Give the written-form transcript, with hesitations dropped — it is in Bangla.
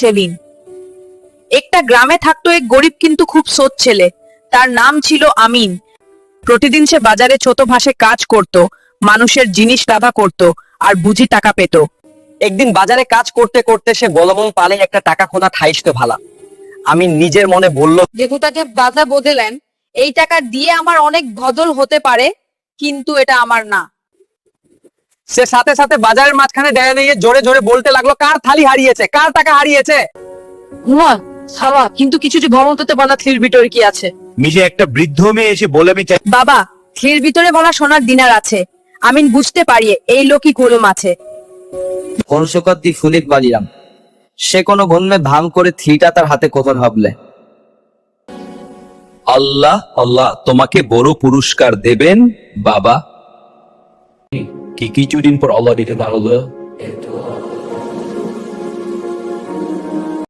সেলিম। একটা গ্রামে থাকতো এক গরিব কিন্তু খুব সৎ ছেলে। তার নাম ছিল আমিন। প্রতিদিন সে বাজারে ছোট ভাসে কাজ করত, মানুষের জিনিস রাধা করত আর বুঝি টাকা পেত। একদিন বাজারে কাজ করতে করতে সে বলবন পালে একটা টাকা খোদা ঠাইসতে ভালা। আমি নিজের মনে বলল, যেহেতু তাকে বাধা বদলেন, এই টাকা দিয়ে আমার অনেক বদল হতে পারে, কিন্তু এটা আমার না। সে সাথে সাথে বাজারের মাঝখানে দাঁড়িয়ে দাঁড়িয়ে জোরে জোরে বলতে লাগলো, কার থালি হারিয়েছে, কার টাকা হারিয়েছে। সাবা, কিন্তু কিছু যে ঘমতে বলা থ্রির ভিতরে কি আছে? মিশে একটা বৃদ্ধ মেয়ে এসে বলে আমি চাই বাবা, থ্রির ভিতরে বলা সোনার দিনার আছে। আমিন বুঝতে পারি এই লোকই গরম আছে। হর্ষকর ফুলিক বাজিলাম। সে কোনো গণ্যে ভাঙ করে থিটা তার হাতে কখন ভাবলে। আল্লাহ আল্লাহ তোমাকে বড় পুরস্কার দেবেন বাবা। কি কিছুদিন পর আল্লাহ দিতে পারলো